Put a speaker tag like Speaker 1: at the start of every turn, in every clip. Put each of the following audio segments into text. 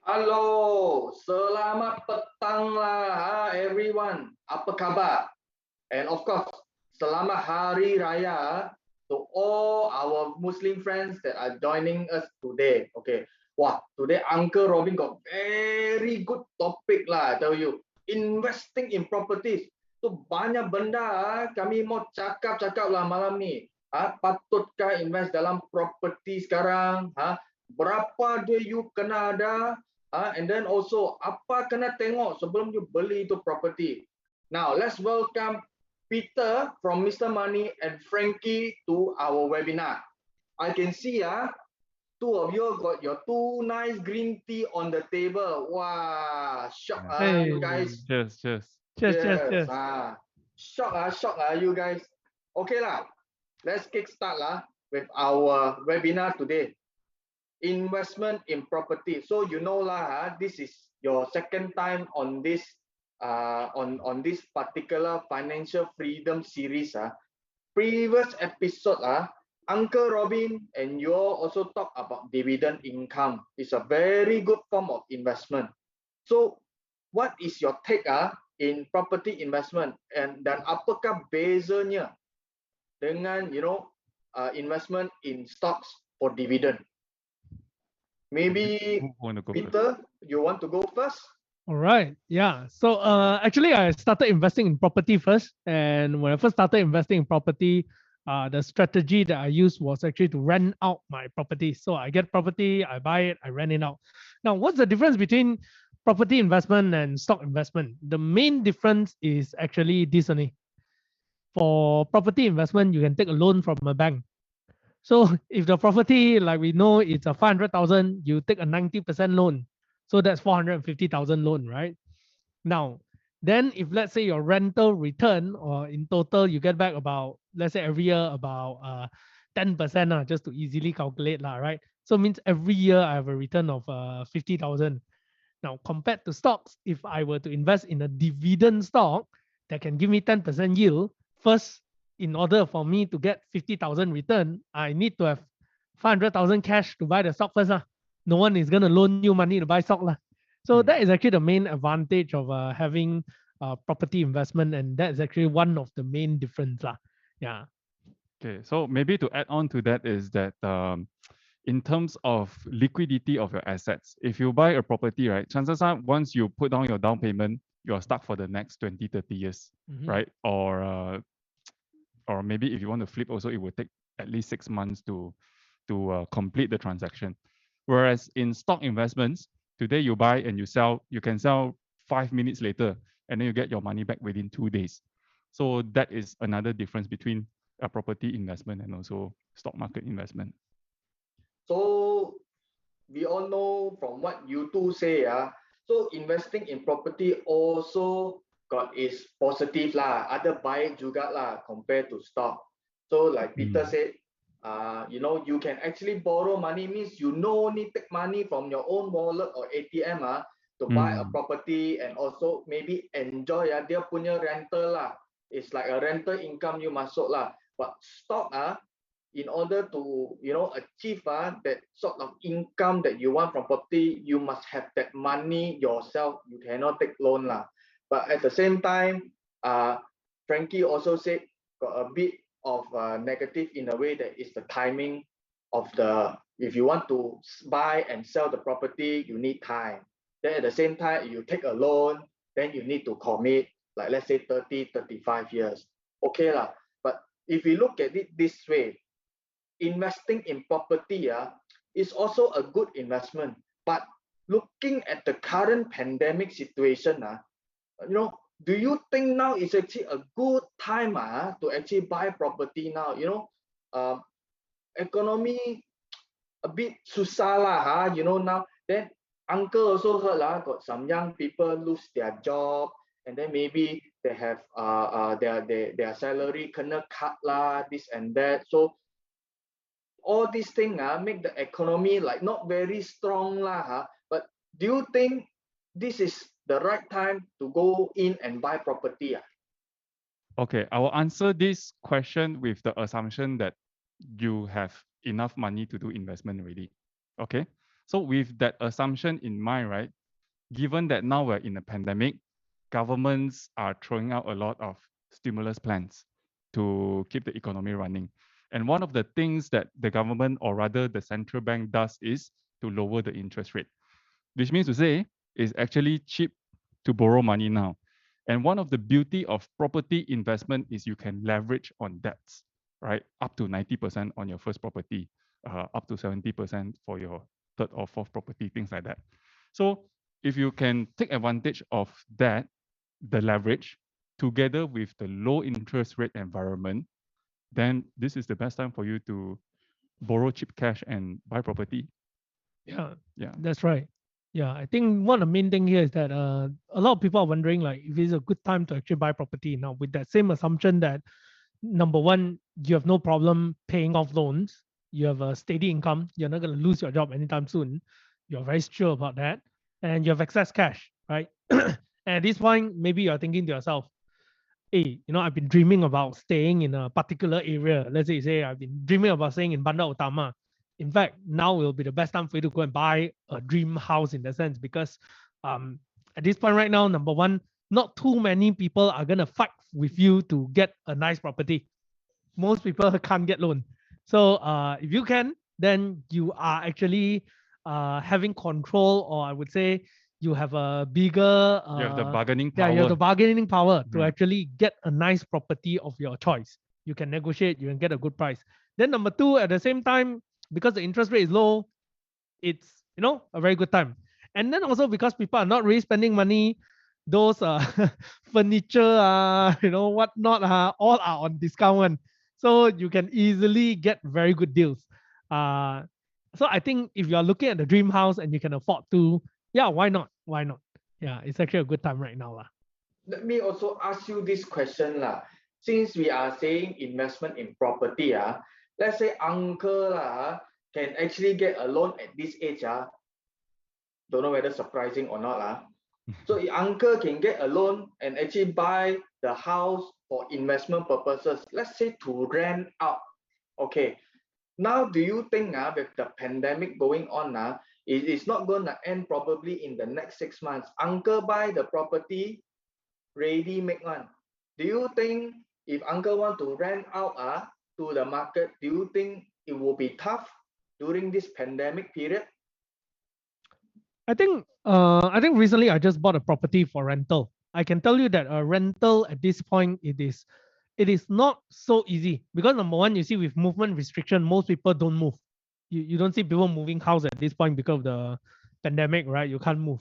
Speaker 1: Halo, selamat petang lah everyone. Apa khabar? And of course, selamat Hari Raya to all our Muslim friends that are joining us today. Okay. Wah, today Uncle Robin got very good topic lah, I tell you. Investing in properties. Tu banyak benda kami mau cakap-cakap lah malam ni. Patutkah invest dalam property sekarang? Berapa duit you kena ada? And then also, apa kena tengok sebelum you beli itu property? Now, let's welcome Peter from Mr. Money and Frankie to our webinar. I can see two of you got your two nice green tea on the table. Wow, shock
Speaker 2: Hey.
Speaker 1: you guys.
Speaker 3: Cheers.
Speaker 1: Yes. Shock you guys. Okay lah, let's kick start with our webinar today. Investment in property. So you know lah, this is your second time on this on this particular financial freedom series. Previous episode Uncle Robin and you also talk about dividend income. It's a very good form of investment. So what is your take in property investment, and dan apakah bezanya dengan investment in stocks for dividend? Maybe Peter, you want to go first?
Speaker 2: All right. Yeah. So actually, I started investing in property first. And when I first started investing in property, the strategy that I used was actually to rent out my property. So I get property, I buy it, I rent it out. Now, what's the difference between property investment and stock investment? The main difference is actually this only. For property investment, you can take a loan from a bank. So if the property, like we know, it's a 500,000, you take a 90% loan. So that's 450,000 loan, right? Now, then if let's say your rental return, or in total you get back about, let's say every year about 10%, just to easily calculate, right? So it means every year I have a return of 50,000. Now, compared to stocks, if I were to invest in a dividend stock that can give me 10% yield, first, in order for me to get 50,000 return, I need to have 500,000 cash to buy the stock first. No one is going to loan you money to buy stock. So that is actually the main advantage of having property investment. And that's actually one of the main difference. Yeah.
Speaker 3: Okay, so maybe to add on to that is that in terms of liquidity of your assets, if you buy a property, right, chances are once you put down your down payment, you're stuck for the next 20, 30 years, right? Or maybe if you want to flip also, it will take at least 6 months to complete the transaction. Whereas in stock investments, today you buy and you sell, you can sell 5 minutes later, and then you get your money back within 2 days. So that is another difference between a property investment and also stock market investment.
Speaker 1: So we all know from what you two say, so investing in property also got its positive ada baik juga compared to stock. So like Peter said, you can actually borrow money, means you no need take money from your own wallet or ATM to buy a property, and also maybe enjoy dia punya rental It's like a rental income you masuk But stock in order to achieve that sort of income that you want from property, you must have that money yourself. You cannot take loan But at the same time, Frankie also said got a bit of negative in a way that is the timing of if you want to buy and sell the property, you need time. Then at the same time, you take a loan, then you need to commit, like let's say 30, 35 years. Okay But if you look at it this way, investing in property is also a good investment. But looking at the current pandemic situation, do you think now is actually a good time to actually buy property now? Economy a bit susah now. Then Uncle also heard got some young people lose their job, and then maybe they have their salary kena cut this and that. So all these things make the economy like not very strong But do you think this is the right time to go in and buy property?
Speaker 3: Okay, I will answer this question with the assumption that you have enough money to do investment already. Okay, So with that assumption in mind, right, given that now we're in a pandemic, governments are throwing out a lot of stimulus plans to keep the economy running. And one of the things that the government, or rather the central bank, does is to lower the interest rate, which means to say it's actually cheap to borrow money now. And one of the beauty of property investment is you can leverage on debts, right? Up to 90% on your first property, up to 70% for your third or fourth property, things like that. So if you can take advantage of that, the leverage, together with the low interest rate environment, then this is the best time for you to borrow cheap cash and buy property.
Speaker 2: Yeah,
Speaker 3: Yeah.
Speaker 2: that's right. Yeah, I think one of the main thing here is that a lot of people are wondering like if it's a good time to actually buy property now, with that same assumption that number one, you have no problem paying off loans, you have a steady income, you're not going to lose your job anytime soon, you're very sure about that, and you have excess cash, right? And at this point, maybe you're thinking to yourself, hey, I've been dreaming about staying in a particular area. Let's say I've been dreaming about staying in Bandar Utama. In fact, now will be the best time for you to go and buy a dream house in that sense, because at this point right now, number one, not too many people are going to fight with you to get a nice property. Most people can't get loan. So if you can, then you are actually having control, or I would say you have a bigger
Speaker 3: You have the bargaining power.
Speaker 2: yeah, you have the bargaining power to
Speaker 3: Right.
Speaker 2: actually get a nice property of your choice. You can negotiate, you can get a good price. Then number two, at the same time, because the interest rate is low, it's a very good time. And then also because people are not really spending money, those furniture, whatnot, all are on discount one. So you can easily get very good deals. So I think if you are looking at the dream house and you can afford to, yeah, why not? Why not? Yeah, it's actually a good time right now.
Speaker 1: Let me also ask you this question lah. Since we are saying investment in property, let's say uncle can actually get a loan at this age. Don't know whether surprising or not. So if uncle can get a loan and actually buy the house for investment purposes, let's say to rent out. Okay. Now, do you think with the pandemic going on, it is not going to end probably in the next 6 months? Uncle buy the property, ready make one. Do you think if uncle want to rent out to the market, do you think it will be tough during this pandemic period?
Speaker 2: I think recently I just bought a property for rental. I can tell you that a rental at this point it is not so easy, because number one, you see with movement restriction, most people don't move. You don't see people moving house at this point because of the pandemic, right? You can't move.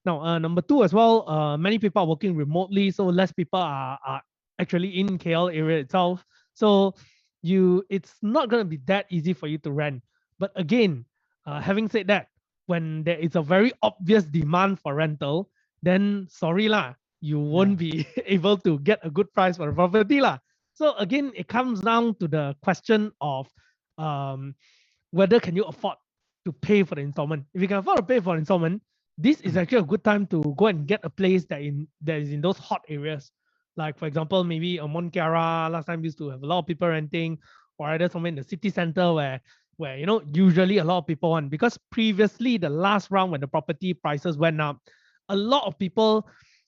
Speaker 2: Now, number two as well, many people are working remotely, so less people are actually in KL area itself. So it's not going to be that easy for you to rent. But again, having said that, when there is a very obvious demand for rental, then sorry lah, you won't be able to get a good price for the property lah. So again, it comes down to the question of whether can you afford to pay for the installment. If you can afford to pay for installment, this is actually a good time to go and get a place that is in those hot areas. Like for example, maybe a Mont Kiara last time used to have a lot of people renting, or either somewhere in the city center where usually a lot of people want, because previously the last round when the property prices went up, a lot of people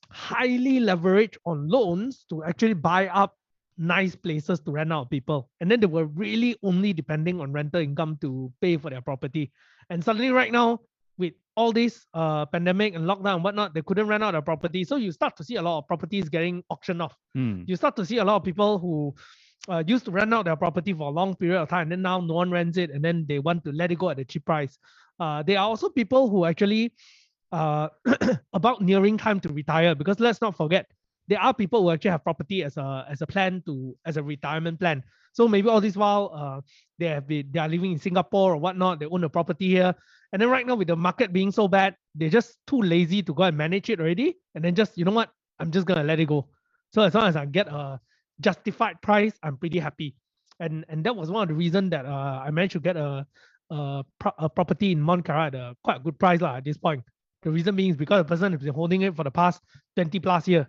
Speaker 2: highly leverage on loans to actually buy up nice places to rent out people, and then they were really only depending on rental income to pay for their property. And suddenly right now, with all this pandemic and lockdown and whatnot, they couldn't rent out their property, so you start to see a lot of properties getting auctioned off. You start to see a lot of people who used to rent out their property for a long period of time, and then now no one rents it, and then they want to let it go at a cheap price. There are also people who actually about nearing time to retire, because let's not forget, there are people who actually have property as a retirement plan. So maybe all this while they are living in Singapore or whatnot, they own a property here, and then right now with the market being so bad, they're just too lazy to go and manage it already, and then just, you know what, I'm just gonna let it go. So as long as I get a justified price, I'm pretty happy. And that was one of the reasons that I managed to get a property in Mont Kiara at quite a good price at this point. The reason being is because the person has been holding it for the past 20 plus years.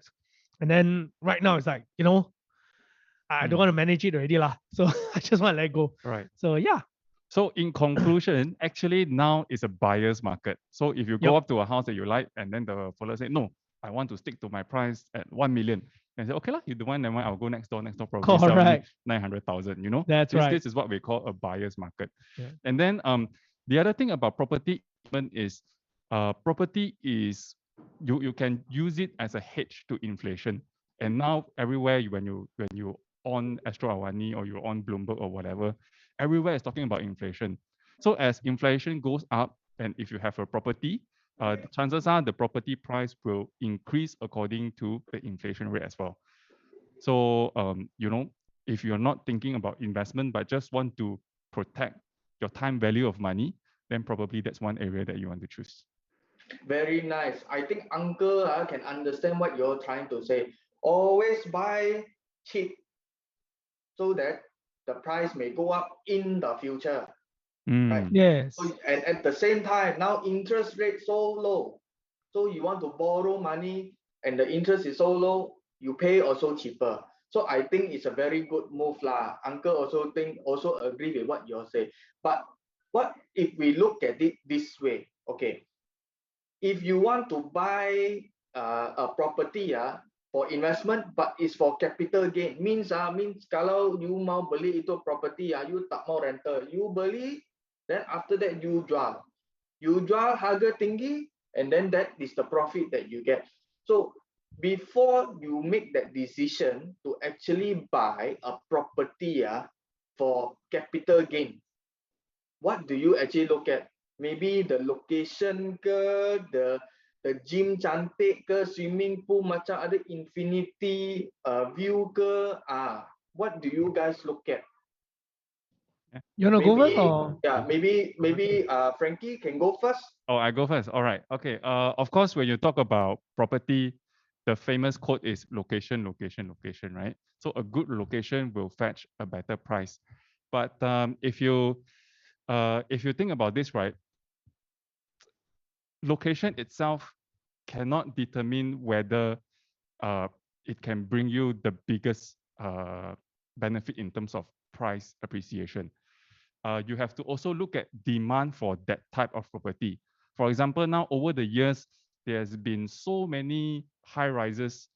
Speaker 2: And then right now it's like, I don't want to manage it already. So I just want to let go.
Speaker 3: Right.
Speaker 2: So yeah.
Speaker 3: So in conclusion, actually now it's a buyer's market. So if you go up to a house that you like, and then the fellow say, no, I want to stick to my price at 1 million. And say, okay lah, you don't want, never mind, I'll go next door probably sell me 900,000, you know?
Speaker 2: That's right.
Speaker 3: This is what we call a buyer's market.
Speaker 2: Yeah.
Speaker 3: And then the other thing about property is property is, you can use it as a hedge to inflation. And now everywhere when you on Astro AWANI or you're on Bloomberg or whatever, everywhere is talking about inflation. So as inflation goes up, and if you have a property, chances are the property price will increase according to the inflation rate as well. So you know, if you're not thinking about investment but just want to protect your time value of money, then probably that's one area that you want to choose.
Speaker 1: Very nice. I think Uncle can understand what you're trying to say. Always buy cheap so that the price may go up in the future. Right?
Speaker 2: Yes.
Speaker 1: So, and at the same time, now interest rate so low. So you want to borrow money and the interest is so low, you pay also cheaper. So I think it's a very good move lah. Uncle also agree with what you say. But what if we look at it this way? Okay, if you want to buy a property for investment, but it's for capital gain, means kalau you mau beli itu property you tak mau rental, you beli, then after that you jual harga tinggi, and then that is the profit that you get. So before you make that decision to actually buy a property for capital gain, what do you actually look at? Maybe the location ke, the gym cantik ke, swimming pool macam ada infinity view ke, what do you guys look at?
Speaker 2: You want to go first or?
Speaker 1: Yeah, maybe Frankie can go first.
Speaker 3: Oh, I go first. All right. Okay. Of course, when you talk about property, the famous quote is location, location, location, right? So a good location will fetch a better price. But if you think about this, right, location itself cannot determine whether it can bring you the biggest benefit in terms of price appreciation. You have to also look at demand for that type of property. For example, now over the years, there's been so many high rises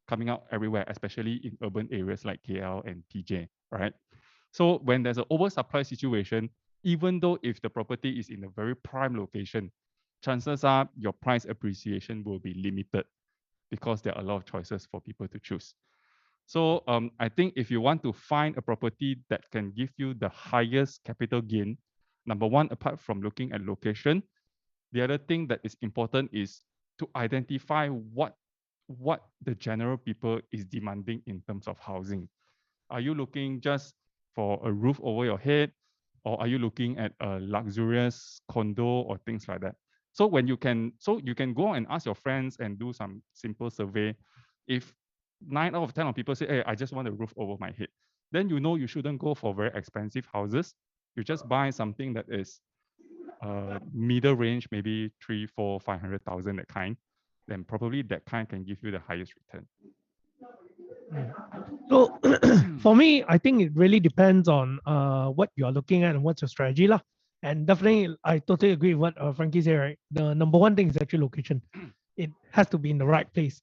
Speaker 3: coming out everywhere, especially in urban areas like KL and PJ, right? So when there's an oversupply situation, even though if the property is in a very prime location, chances are your price appreciation will be limited because there are a lot of choices for people to choose. So I think if you want to find a property that can give you the highest capital gain, number one, apart from looking at location, the other thing that is important is to identify what the general people is demanding in terms of housing. Are you looking just for a roof over your head, or are you looking at a luxurious condo or things like that? So you can go and ask your friends and do some simple survey. If 9 out of 10 of people say, hey, I just want a roof over my head, then you know you shouldn't go for very expensive houses. You just buy something that is middle range, maybe 3, 4, 500,000, that kind. Then probably that kind can give you the highest return.
Speaker 2: So for me, I think it really depends on what you're looking at and what's your strategy lah. And definitely, I totally agree with what Frankie said, right? The number one thing is actually location. It has to be in the right place.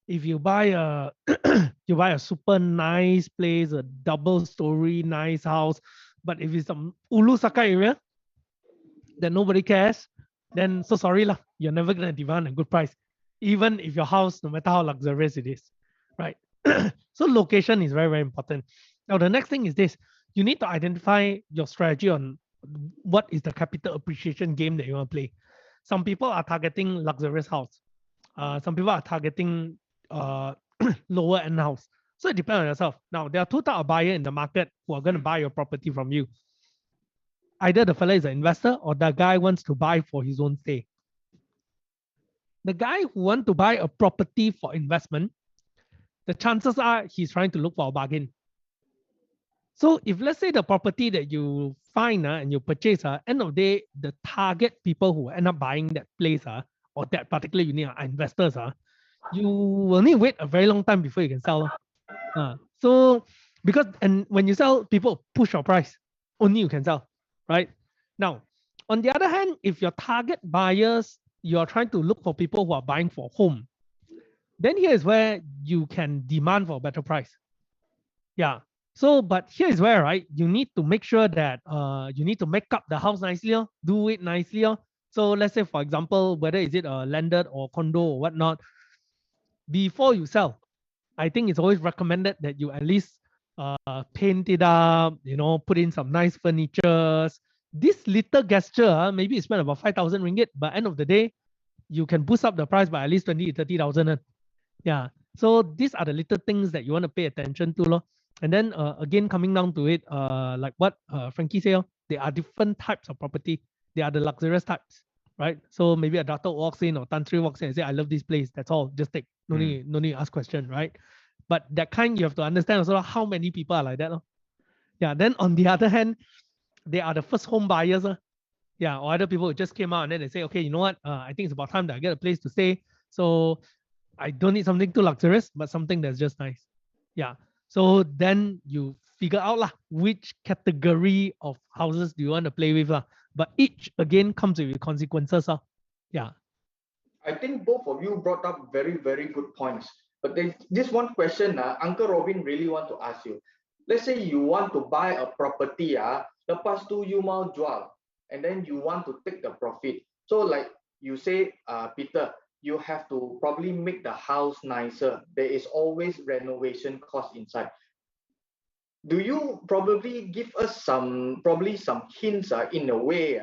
Speaker 2: If you buy a super nice place, a double-story nice house, but if it's some Ulu Saka area that nobody cares, then so sorry lah, you're never gonna demand a good price, even if your house, no matter how luxurious it is, right? So location is very, very important. Now the next thing is this: you need to identify your strategy on what is the capital appreciation game that you want to play. Some people are targeting luxurious house. Some people are targeting lower end house. So it depends on yourself. Now there are two types of buyer in the market who are going to buy your property from you. Either the fella is an investor or the guy wants to buy for his own stay. The guy who wants to buy a property for investment, the chances are he's trying to look for a bargain. So if let's say the property that you find and you purchase, end of the day, the target people who end up buying that place or that particular unit are investors, you will need to wait a very long time before you can sell. So because, and when you sell, people push your price, only you can sell, right? Now, on the other hand, if your target buyers, you're trying to look for people who are buying for home, then here is where you can demand for a better price. Yeah. So, but here is where, right, you need to make sure that you need to make up the house nicely, do it nicely. So let's say, for example, whether is it a landed or condo or whatnot, before you sell, I think it's always recommended that you at least paint it up, put in some nice furnitures. This little gesture, maybe you spend about 5,000 ringgit, but end of the day, you can boost up the price by at least 20 to 30,000. Yeah. So these are the little things that you want to pay attention to. And then again, coming down to it, like what Frankie said, there are different types of property. There are the luxurious types, right? So maybe a doctor walks in or Tan Sri walks in and say, I love this place. That's all. Just take. No need to ask question, right? But that kind, you have to understand also how many people are like that. Yeah. Then on the other hand, they are the first home buyers. Yeah. Or other people who just came out and then they say, okay, you know what? I think it's about time that I get a place to stay. So I don't need something too luxurious, but something that's just nice. Yeah. So then you figure out which category of houses do you want to play with. But each again comes with consequences. Yeah.
Speaker 1: I think both of you brought up very, very good points. But there's this one question Uncle Robin really want to ask you. Let's say you want to buy a property, lepas tu you mau jual, and then you want to take the profit. So like you say, Peter, you have to probably make the house nicer. There is always renovation cost inside. Do you probably give us some hints in a way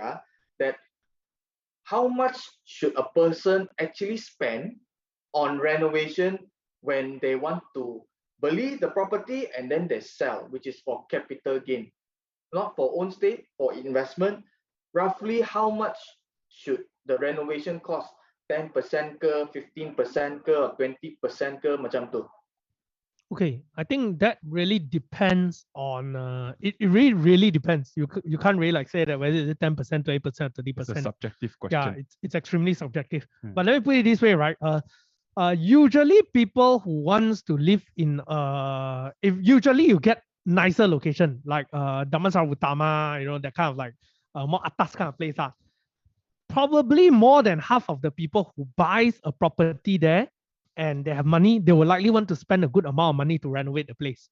Speaker 1: that how much should a person actually spend on renovation when they want to beli the property and then they sell, which is for capital gain, not for own stay, for investment? Roughly how much should the renovation cost? 10% ke, 15% ke, or 20% ke, macam tu?
Speaker 2: Okay, I think that really depends on it really depends. You can't really say that whether it's 10%, 20%, 30%.
Speaker 3: It's a subjective question.
Speaker 2: Yeah, it's extremely subjective. But let me put it this way, right? Usually people who wants to live in if usually you get nicer location like Damansara Utama, that kind of more atas kind of place. Probably more than half of the people who buys a property there and they have money, they will likely want to spend a good amount of money to renovate the place.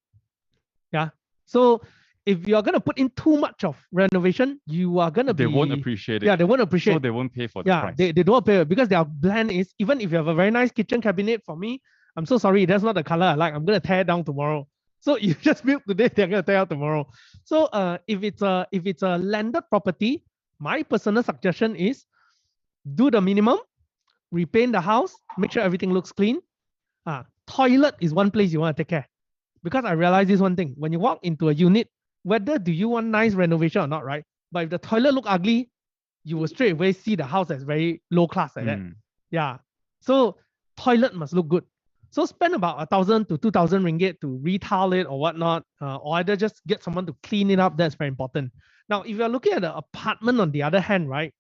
Speaker 2: Yeah. So if you're going to put in too much of renovation, you are going to
Speaker 3: They won't appreciate it.
Speaker 2: Yeah, they won't appreciate
Speaker 3: So they won't pay for the price.
Speaker 2: They don't pay because their plan is, even if you have a very nice kitchen cabinet, for me, I'm so sorry, that's not the color I like. I'm going to tear it down tomorrow. So you just build today, they're going to tear out tomorrow. So if it's a landed property, my personal suggestion is do the minimum, repaint the house, make sure everything looks clean. Toilet is one place you want to take care. Because I realize this one thing, when you walk into a unit, whether do you want nice renovation or not, right? But if the toilet look ugly, you will straight away see the house as very low class like that. Yeah. So toilet must look good. So spend about 1,000 to 2,000 ringgit to retile it or whatnot, or either just get someone to clean it up. That's very important. Now, if you're looking at the apartment on the other hand, right,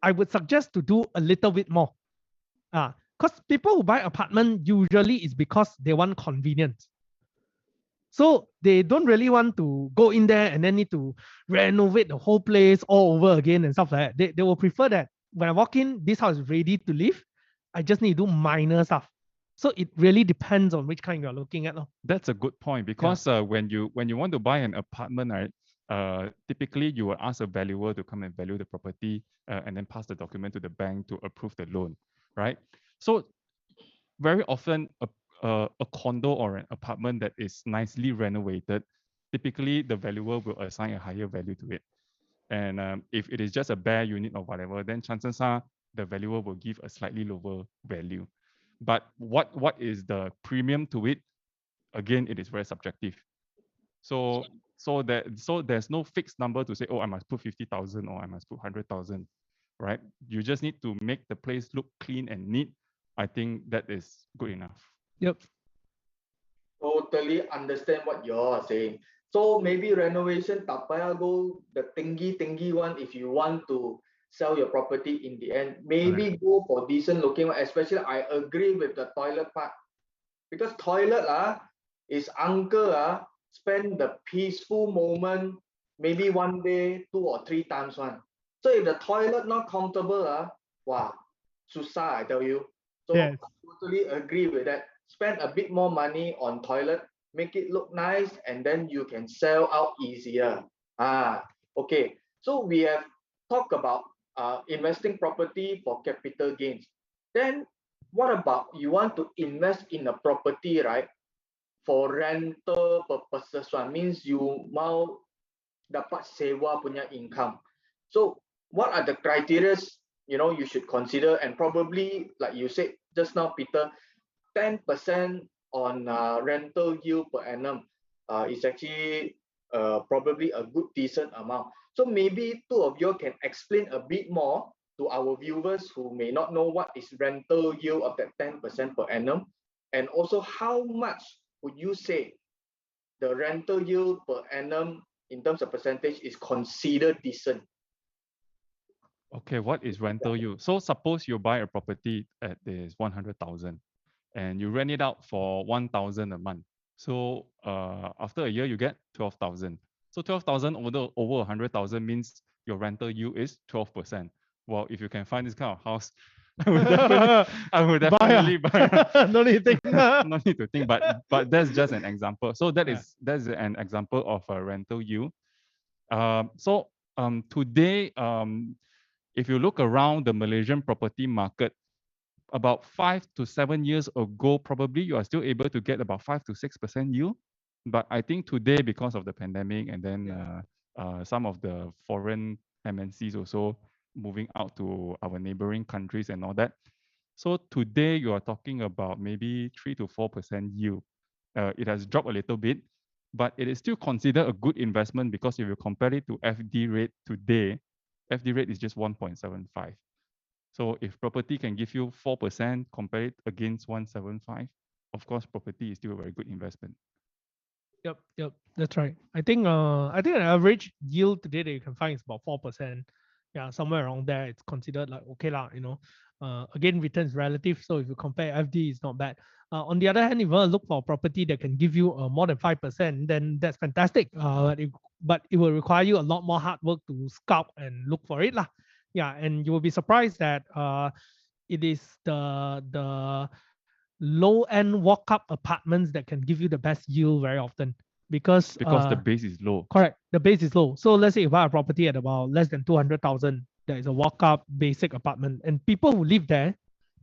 Speaker 2: I would suggest to do a little bit more. Because people who buy apartment usually is because they want convenience. So they don't really want to go in there and then need to renovate the whole place all over again and stuff like that. They will prefer that when I walk in, this house is ready to live. I just need to do minor stuff. So it really depends on which kind you're looking at.
Speaker 3: That's a good point because when you want to buy an apartment, right, typically you will ask a valuer to come and value the property and then pass the document to the bank to approve the loan, right? So very often a condo or an apartment that is nicely renovated, typically the valuer will assign a higher value to it. And if it is just a bare unit or whatever, then chances are the valuer will give a slightly lower value. But what is the premium to it? Again, it is very subjective. So there's no fixed number to say, oh, I must put 50,000 or I must put 100,000, right? You just need to make the place look clean and neat. I think that is good enough.
Speaker 2: Yep.
Speaker 1: Totally understand what you're saying. So maybe renovation tak payah go the tinggi one if you want to sell your property in the end. Maybe go for decent looking one. Especially I agree with the toilet part. Because toilet is uncle spend the peaceful moment maybe one day 2 or 3 times one. So if the toilet not comfortable, wow, susah, I tell you. So
Speaker 2: Yes.
Speaker 1: I totally agree with that. Spend a bit more money on toilet, make it look nice, and then you can sell out easier. Okay. So we have talked about investing property for capital gains. Then what about you want to invest in a property, right? For rental purposes, one means you mau dapat sewa punya income. So what are the criteria you should consider, and probably like you said just now, Peter, 10% on rental yield per annum is actually probably a good decent amount. So maybe two of you can explain a bit more to our viewers who may not know what is rental yield of that 10% per annum, and also how much would you say the rental yield per annum in terms of percentage is considered decent.
Speaker 3: Okay, what is rental yield? So suppose you buy a property at this 100,000 and you rent it out for 1,000 a month. So after a year you get 12,000. So 12,000 over 100,000 means your rental yield is 12%. Well, if you can find this kind of house, I would definitely buy.
Speaker 2: No need to think.
Speaker 3: No need to think, but that's just an example. So that's an example of a rental yield. Today, if you look around the Malaysian property market, about 5 to 7 years ago, probably you are still able to get about 5 to 6% yield. But I think today, because of the pandemic and then some of the foreign MNCs also moving out to our neighboring countries and all that. So today you are talking about maybe 3 to 4% yield. It has dropped a little bit, but it is still considered a good investment because if you compare it to FD rate today, FD rate is just 1.75. So if property can give you 4%, compare it against 175, of course, property is still a very good investment.
Speaker 2: Yep, that's right. I think an average yield today that you can find is about 4%. Yeah, somewhere around there, it's considered like okay lah, again, returns relative. So if you compare FD, it's not bad. On the other hand, if you want to look for a property that can give you more than 5%, then that's fantastic. But it will require you a lot more hard work to scout and look for it lah. Yeah, and you will be surprised that it is the low-end walk-up apartments that can give you the best yield very often because
Speaker 3: the base is low.
Speaker 2: Correct, the base is low. So let's say you buy a property at about less than 200,000, there is a walk-up basic apartment, and people who live there,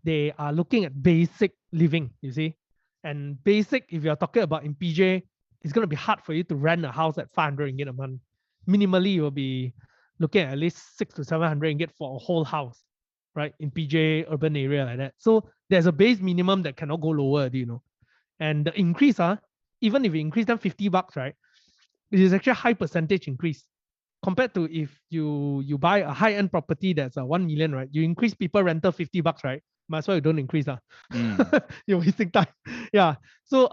Speaker 2: they are looking at basic living. You see, and basic, if you're talking about in PJ, it's going to be hard for you to rent a house at 500 ringgit a month. Minimally, you will be looking at least 600 to 700 ringgit for a whole house, right? In PJ urban area like that. So there's a base minimum that cannot go lower, and the increase, even if you increase them 50 bucks, right? It is actually a high percentage increase compared to if you buy a high-end property that's 1 million, right? You increase people rental 50 bucks, right? Might as well you don't increase. You're wasting time. Yeah. So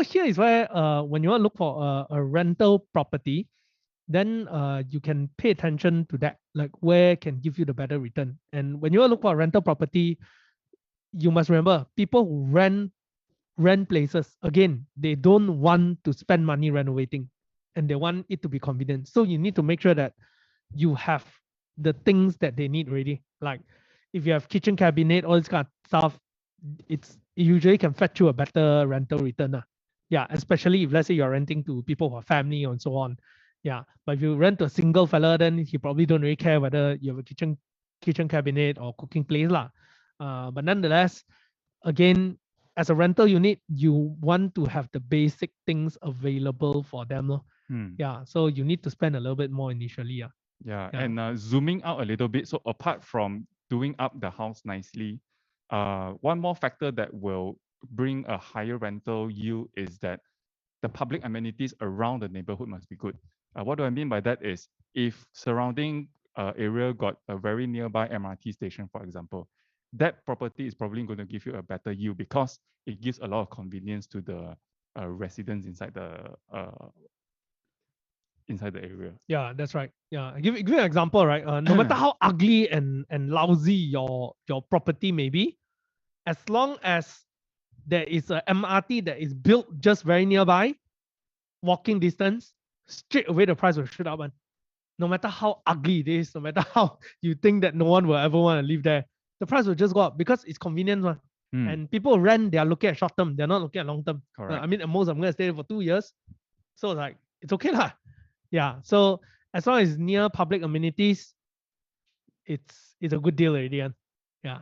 Speaker 2: here is where when you want to look for a rental property, then you can pay attention to that, like where can give you the better return. And when you look for a rental property, you must remember people who rent places, again, they don't want to spend money renovating and they want it to be convenient. So you need to make sure that you have the things that they need ready. Like if you have kitchen cabinet, all this kind of stuff, it usually can fetch you a better rental return. Yeah, especially if let's say you're renting to people who are family and so on. Yeah, but if you rent to a single fella, then he probably don't really care whether you have a kitchen cabinet or cooking place lah. But nonetheless, again, as a rental unit, you want to have the basic things available for them. Yeah, so you need to spend a little bit more initially.
Speaker 3: Yeah. And zooming out a little bit, so apart from doing up the house nicely, one more factor that will bring a higher rental yield is that the public amenities around the neighborhood must be good. What do I mean by that is if surrounding area got a very nearby MRT station, for example, that property is probably going to give you a better yield because it gives a lot of convenience to the residents inside the area.
Speaker 2: Yeah, that's right. Yeah, give you an example, right? No matter how ugly and lousy your property may be, as long as there is a MRT that is built just very nearby, walking distance, straight away the price will shoot up. no matter how ugly it is, no matter how you think that no one will ever want to live there, the price will just go up because it's convenient one. And people rent, they are looking at short term, they're not looking at long term.
Speaker 3: Correct.
Speaker 2: I mean, at most I'm gonna stay there for 2 years. So like it's okay lah. Yeah. So as long as near public amenities, it's a good deal already. Yeah.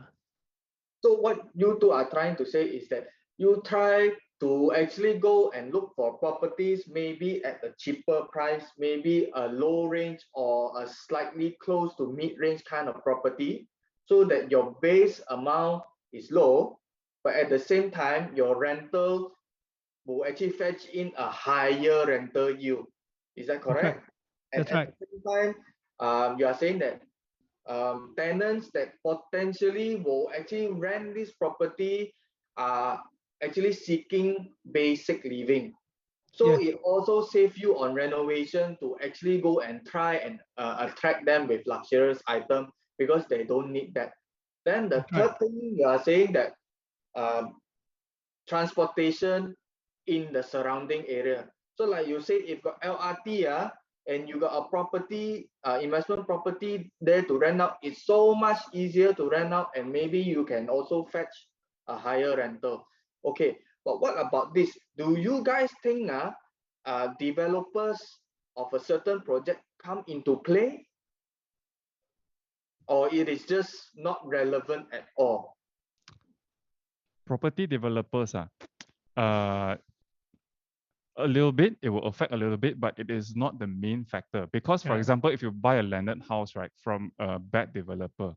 Speaker 1: So what you two are trying to say is that you try to actually go and look for properties maybe at a cheaper price, maybe a low range or a slightly close to mid-range kind of property, so that your base amount is low, but at the same time, your rental will actually fetch in a higher rental yield. Is that correct?
Speaker 2: That's
Speaker 1: and
Speaker 2: right.
Speaker 1: at the same time, you are saying that tenants that potentially will actually rent this property are actually seeking basic living. So
Speaker 2: Yes.
Speaker 1: it also saves you on renovation to actually go and try and attract them with luxurious items because they don't need that. Then the
Speaker 2: That's right.
Speaker 1: third thing you are saying that transportation in the surrounding area. So like you say, if got LRT and you got a property, investment property there to rent out, it's so much easier to rent out, and maybe you can also fetch a higher rental. Okay, but what about this? Do you guys think developers of a certain project come into play, or it is just not relevant at all?
Speaker 3: Property developers a little bit, it will affect a little bit, but it is not the main factor. Because, for
Speaker 2: Yeah.
Speaker 3: example, if you buy a landed house, right, from a bad developer,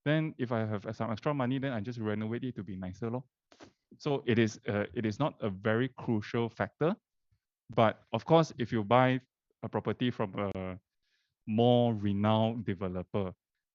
Speaker 3: then if I have some extra money, then I just renovate it to be nicer, lor. So it is not a very crucial factor. But of course, if you buy a property from a more renowned developer,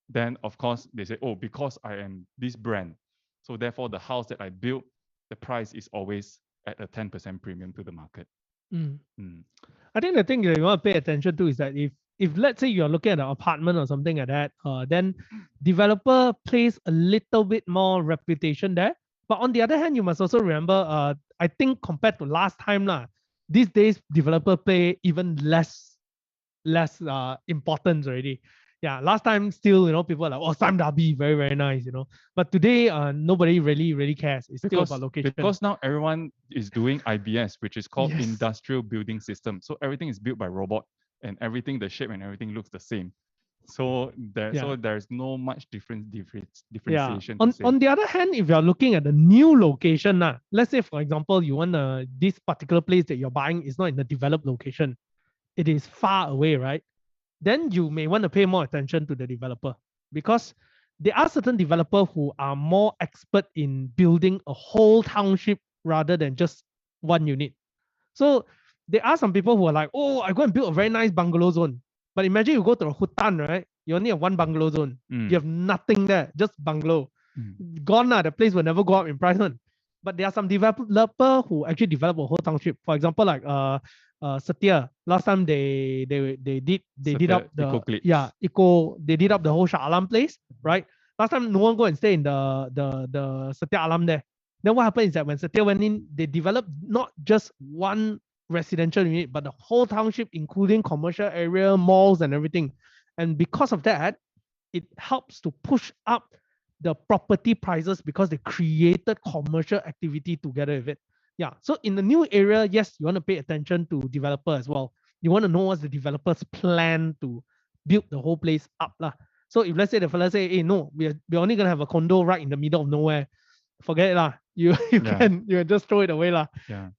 Speaker 3: then of course they say, oh, because I am this brand, so therefore the house that I built, the price is always at a 10% premium to the market.
Speaker 2: I think the thing that you want to pay attention to is that if let's say you're looking at an apartment or something like that, then developer plays a little bit more reputation there. But on the other hand, you must also remember, I think compared to last time these days developer play even less importance already. Yeah, last time still, people are like, oh, Sam Darby, very, very nice, But today, nobody really cares. It's still about location.
Speaker 3: Because now everyone is doing IBS, which is called
Speaker 2: Yes.
Speaker 3: industrial building system. So everything is built by robot, and everything, the shape and everything looks the same. So there's no much differentiation.
Speaker 2: On the other hand, if you're looking at the new location, let's say for example, you want this particular place that you're buying is not in the developed location. It is far away, right? Then you may want to pay more attention to the developer, because there are certain developers who are more expert in building a whole township rather than just one unit. So there are some people who are like, oh, I go and build a very nice bungalow zone. But imagine you go to a hutan, right? You only have one bungalow zone. You have nothing there, just bungalow. Gone, the place will never go up in price. But there are some developer who actually develop a whole township. For example, like Satya. Last time they did up the they did up the whole Shah Alam place, right? Last time no one go and stay in the Satya Alam there. Then what happened is that when Satya went in, they developed not just one residential unit, but the whole township, including commercial area, malls, and everything. And because of that, it helps to push up the property prices because they created commercial activity together with it. Yeah. So in the new area, yes, you want to pay attention to developer as well. You want to know what's the developer's plan to build the whole place up. So if let's say the fella say, hey, no, we're only going to have a condo right in the middle of nowhere, forget it. You can just throw it away.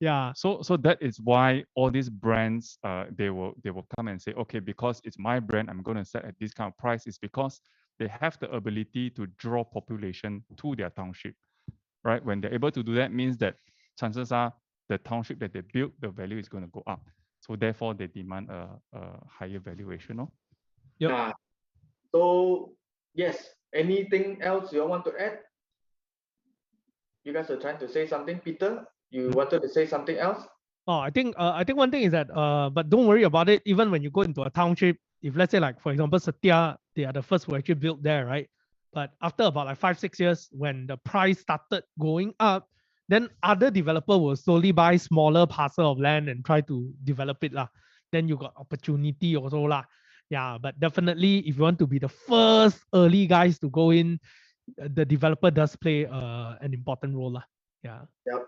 Speaker 2: Yeah.
Speaker 3: So that is why all these brands they will come and say, okay, because it's my brand, I'm going to set at this kind of price. It's because they have the ability to draw population to their township, right? When they're able to do that, means that chances are the township that they built, the value is going to go up. So therefore, they demand a higher valuation. No?
Speaker 2: Yep.
Speaker 1: So yes, anything else you want to add? You guys are trying to say something, Peter? You wanted to say something else?
Speaker 2: Oh, I think one thing is that but don't worry about it. Even when you go into a township, if let's say like for example Satya, they are the first who actually built there, right? But after about like 5-6 years, when the price started going up, then other developer will slowly buy smaller parcel of land and try to develop it . Then you got opportunity also . Yeah, but definitely if you want to be the first early guys to go in, the developer does play an important role lah. Yeah.
Speaker 1: Yep.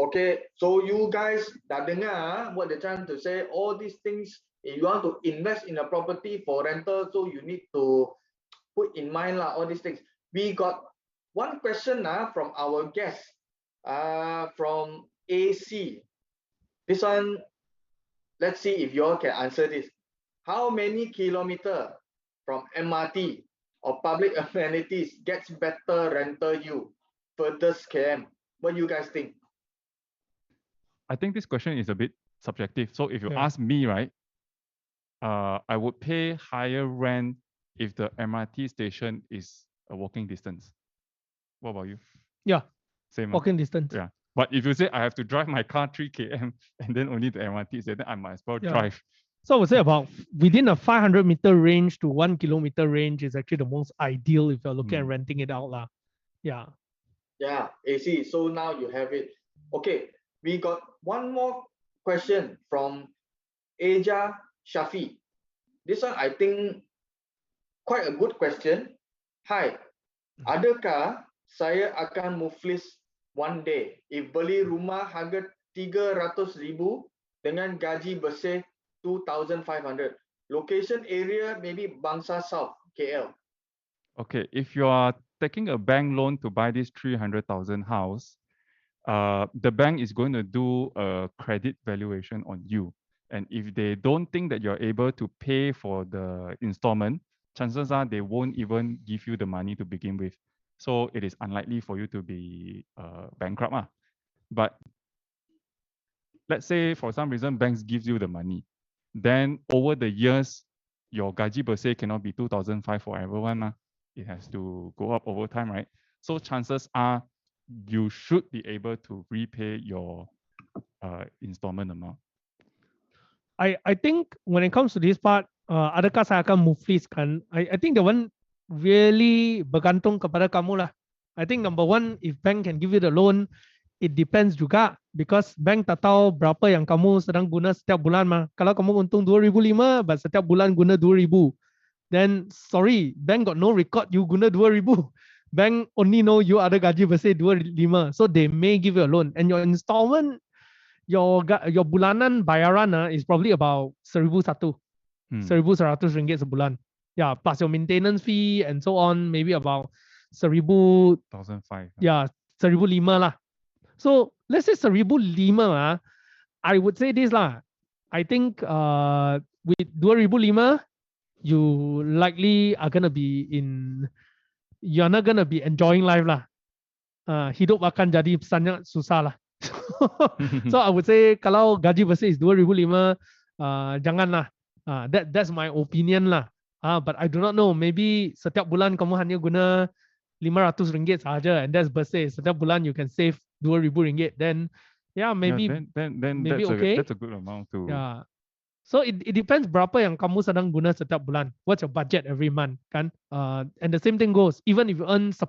Speaker 1: Okay, so you guys dah dengar what they're trying to say. All these things, if you want to invest in a property for rental, so you need to put in mind lah all these things. We got one question from our guest, from AC. This one, let's see if you all can answer this. How many kilometer from MRT or public amenities gets better rental yield? Furthest KM. What do you guys think?
Speaker 3: I think this question is a bit subjective. So if you
Speaker 2: Yeah.
Speaker 3: ask me, right, I would pay higher rent if the MRT station is a walking distance. What about you?
Speaker 2: Yeah.
Speaker 3: Same. Huh?
Speaker 2: Walking distance.
Speaker 3: Yeah. But if you say I have to drive my car 3 km and then only the MRT is there, then I might as well
Speaker 2: Yeah.
Speaker 3: drive.
Speaker 2: So I would say about within a 500-meter range to 1 kilometer range is actually the most ideal if you're looking at renting it out lah. Yeah.
Speaker 1: Yeah, AC. So now you have it. Okay, we got one more question from Aja Shafi. This one I think quite a good question. Hi, adakah saya akan muflis one day if beli rumah harga 300,000 dengan gaji bersih 2,500. Location area maybe Bangsa South, KL.
Speaker 3: Okay, if you are taking a bank loan to buy this 300,000 house, the bank is going to do a credit valuation on you. And if they don't think that you're able to pay for the installment, chances are they won't even give you the money to begin with. So it is unlikely for you to be bankrupt. But let's say for some reason banks gives you the money, then over the years, your gaji bersih cannot be 2,500 for everyone. It has to go up over time, right? So chances are you should be able to repay your installment amount.
Speaker 2: I think when it comes to this part, adakah saya akan muflis kan? I think the one really bergantung kepada kamu lah. I think number one, if bank can give you the loan, it depends juga because bank tak tahu berapa yang kamu sedang guna setiap bulan mah. Kalau kamu untung 2,500, but setiap bulan guna 2,000, then sorry, bank got no record you guna 2,000. Bank only know you ada gaji bersih 2,500, so they may give you a loan. And your installment, your bulanan bayaran is probably about 1,100, 1,100 ringgit sebulan. Yeah, plus your maintenance fee and so on, maybe about
Speaker 3: 1,500.
Speaker 2: Yeah, 1,500 lah. So let's say 1,500 I would say this lah. I think with 2,500, you likely are gonna be you're not gonna be enjoying life lah. Hidup akan jadi sangat susah lah. So I would say kalau gaji bersih is 2,500, janganlah. That's my opinion lah. But I do not know. Maybe setiap bulan kamu hanya guna 500 ringgit sahaja, and that's bersih. Setiap bulan you can save 2,000 ringgit. Then, yeah, maybe
Speaker 3: then
Speaker 2: maybe
Speaker 3: that's
Speaker 2: okay.
Speaker 3: That's a good amount to.
Speaker 2: Yeah. So it depends berapa yang kamu sedang guna setiap bulan. What's your budget every month, kan? And the same thing goes. Even if you earn 10,000,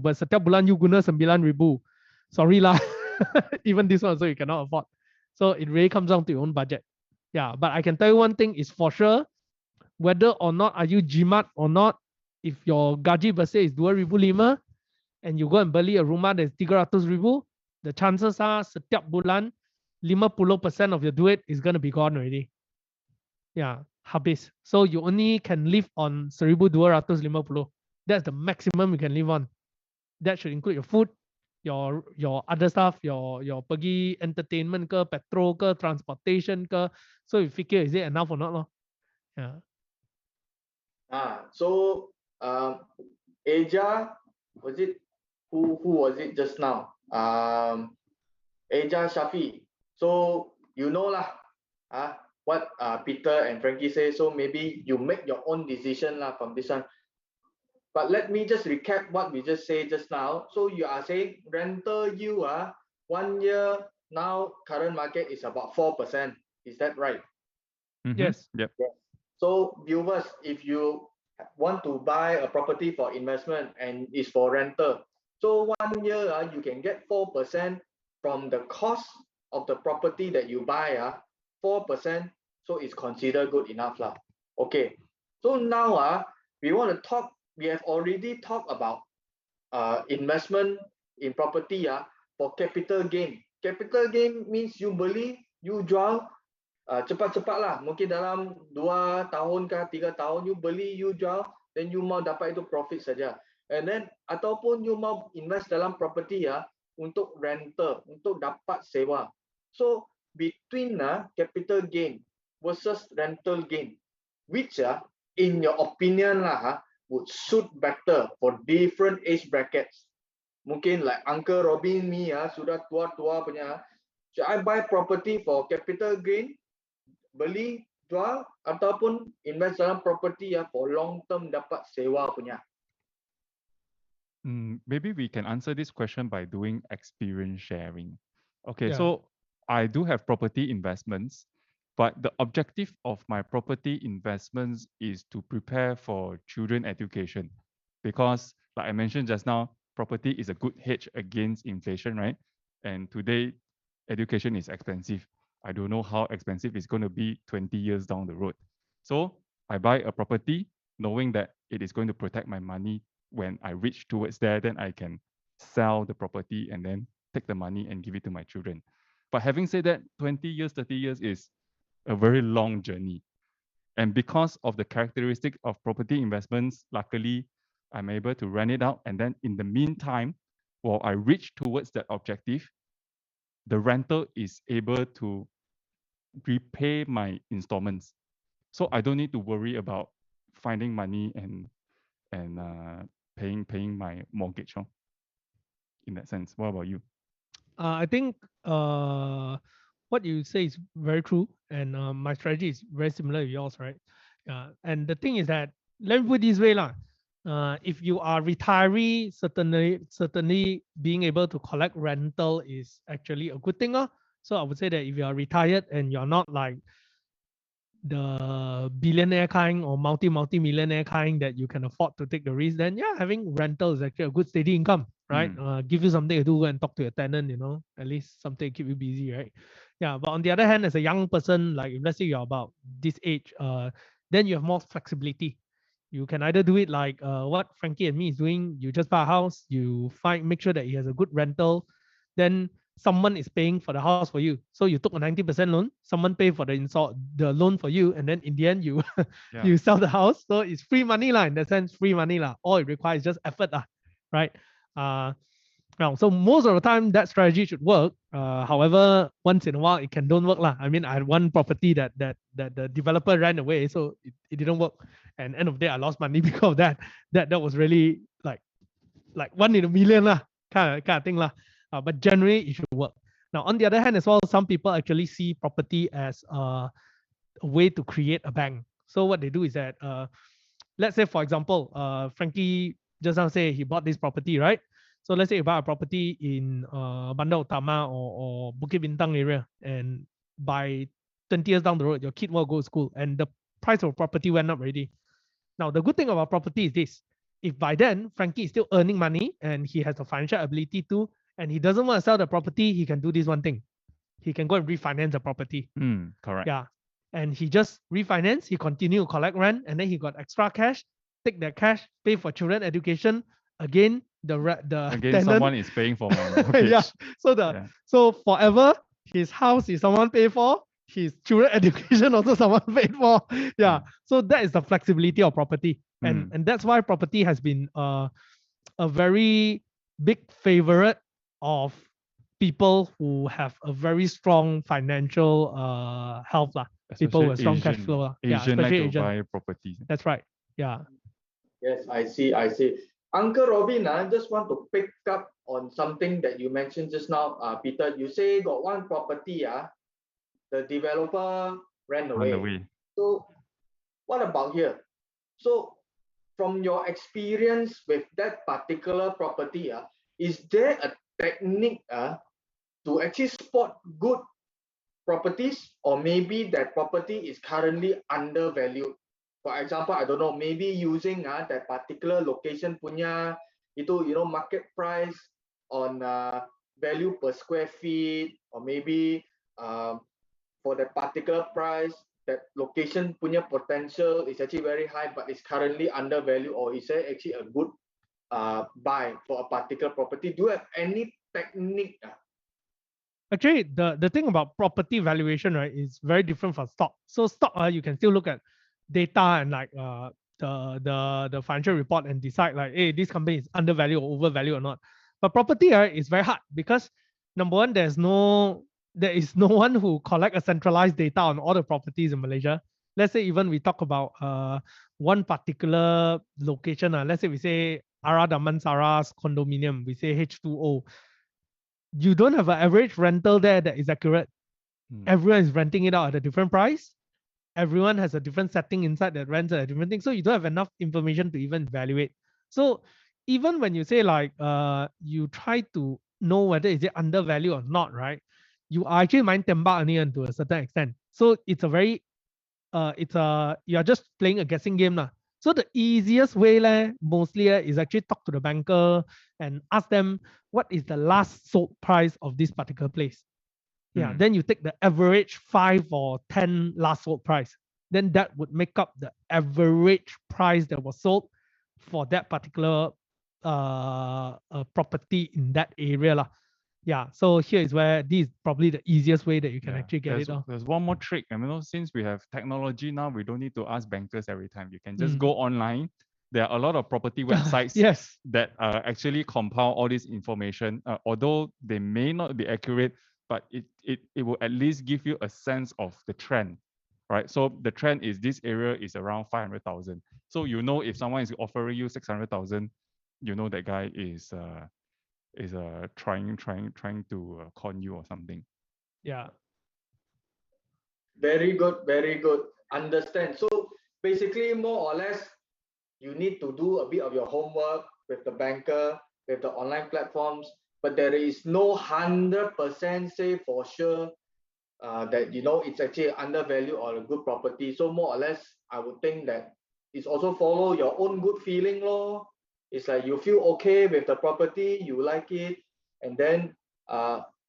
Speaker 2: but setiap bulan you guna 9,000, sorry lah. Even this one also you cannot afford. So it really comes down to your own budget. Yeah, but I can tell you one thing is for sure, whether or not are you jimat or not, if your gaji bersih is 2,500 and you go and beli a rumah that's 300,000, the chances are setiap bulan 50% of your duit is going to be gone already. Yeah, habis. So you only can live on 1,250. That's the maximum you can live on. That should include your food, your other stuff, your pergi entertainment ke, petrol ke, transportation ke. So you figure, is it enough or not? Lo? Yeah.
Speaker 1: So Aja, was it who was it just now? Aja Shafi. So you know lah, what Peter and Frankie say. So maybe you make your own decision lah from this one. But let me just recap what we just said just now. So you are saying rental yield 1 year now current market is about 4%. Is that right?
Speaker 2: Yes.
Speaker 3: Yep.
Speaker 1: So viewers, if you want to buy a property for investment and is for rental, so 1 year you can get 4% from the cost of the property that you buy. 4%, so it's considered good enough lah. Okay. So now we want to talk, we have already talked about investment in property for capital gain. Capital gain means you beli, you jual cepat-cepat lah. Mungkin dalam 2 tahun ke 3 tahun you beli, you jual, then you mau dapat itu profit saja. And then ataupun you mau invest dalam property untuk rental, untuk dapat sewa. So between capital gain versus rental gain, which in your opinion would suit better for different age brackets. Mungkin like Uncle Robin me sudah tua-tua punya. Should I buy property for capital gain, beli, jual, ataupun invest dalam property for long term dapat sewa punya?
Speaker 3: Maybe we can answer this question by doing experience sharing. Okay,
Speaker 2: Yeah.
Speaker 3: so I do have property investments, but the objective of my property investments is to prepare for children education. Because like I mentioned just now, property is a good hedge against inflation, right? And today, education is expensive. I don't know how expensive it's going to be 20 years down the road. So I buy a property knowing that it is going to protect my money. When I reach towards there, then I can sell the property and then take the money and give it to my children. But having said that, 20 years, 30 years is a very long journey. And because of the characteristic of property investments, luckily, I'm able to rent it out. And then in the meantime, while I reach towards that objective, the rental is able to repay my installments. So I don't need to worry about finding money and paying my mortgage in that sense. What about you?
Speaker 2: I think what you say is very true, and my strategy is very similar to yours, right? And the thing is that, let me put it this way, lah. If you are retiree, certainly being able to collect rental is actually a good thing. So I would say that if you are retired and you're not like the billionaire kind or multi-millionaire kind that you can afford to take the risk, then yeah, having rental is actually a good steady income, right? Give you something to do and talk to your tenant, at least something to keep you busy, right? Yeah, but on the other hand, as a young person, like if let's say you're about this age, then you have more flexibility. You can either do it like what Frankie and me is doing. You just buy a house, you make sure that it has a good rental, then someone is paying for the house for you. So you took a 90% loan, someone pay for the loan for you, and then in the end you you sell the house. So it's free money lah, in that sense, free money lah. All it requires is just effort lah, right? Now, so most of the time that strategy should work. However, once in a while it can don't work lah. I mean, I had one property that the developer ran away, so it didn't work. And end of the day, I lost money because of that. That was really like 1 in a million lah, kind of thing lah. But generally, it should work. Now, on the other hand, as well, some people actually see property as a way to create a bank. So what they do is that, let's say, for example, Frankie just now say he bought this property, right? So let's say you buy a property in Bandar Utama or Bukit Bintang area, and by 20 years down the road, your kid will go to school, and the price of property went up already. Now, the good thing about property is this: if by then Frankie is still earning money and he has the financial ability to, and he doesn't want to sell the property, he can do this one thing. He can go and refinance the property.
Speaker 3: Correct.
Speaker 2: Yeah. And he just refinance, he continue to collect rent, and then he got extra cash, take that cash, pay for children education. Again, tenant,
Speaker 3: someone is paying for my mortgage.
Speaker 2: Yeah. So forever, his house is someone pay for, his children education also someone paid for. Yeah. So that is the flexibility of property. And that's why property has been a very big favorite of people who have a very strong financial health lah. People with strong cash flow lah.
Speaker 3: Asian like to buy property.
Speaker 2: That's right. Yeah.
Speaker 1: Yes, I see. Uncle Robin, I just want to pick up on something that you mentioned just now, Peter. You say got one property, the developer ran away. So what about here? So from your experience with that particular property, is there a technique to actually spot good properties, or maybe that property is currently undervalued? For example, I don't know, maybe using that particular location punya itu, market price on value per square feet, or maybe for that particular price that location punya potential is actually very high, but it's currently undervalued, or is there actually a good buy for a particular property? Do you have any technique?
Speaker 2: Actually, the thing about property valuation, right, is very different from stock. So stock, you can still look at data and like the financial report and decide like, hey, this company is undervalued or overvalued or not. But property, right, is very hard because number one, there is no one who collect a centralized data on all the properties in Malaysia. Let's say even we talk about one particular location. Let's say we say Ara Damansara's condominium, we say H2O. You don't have an average rental there that is accurate. Everyone is renting it out at a different price. Everyone has a different setting inside that rents at a different thing. So you don't have enough information to even evaluate. So even when you say like you try to know whether is it undervalued or not, right? You are actually mind tembak onion to a certain extent. So it's a very you're just playing a guessing game lah. So the easiest way mostly is actually talk to the banker and ask them what is the last sold price of this particular place. Yeah, then you take the average 5 or 10 last sold price. Then that would make up the average price that was sold for that particular property in that area lah. Yeah, so here is where this is probably the easiest way that you can actually get it on.
Speaker 3: There's one more trick. I mean, since we have technology now, we don't need to ask bankers every time. You can just go online. There are a lot of property websites
Speaker 2: yes,
Speaker 3: that actually compile all this information. Although they may not be accurate, but it will at least give you a sense of the trend, right? So the trend is this area is around 500,000. So you know if someone is offering you 600,000, you know that guy is trying to con you or something.
Speaker 2: Yeah.
Speaker 1: Very good, very good. Understand. So basically, more or less, you need to do a bit of your homework with the banker, with the online platforms, but there is no 100% say for sure that it's actually undervalued or a good property. So more or less, I would think that it's also follow your own good feeling lor. It's like you feel okay with the property, you like it, and then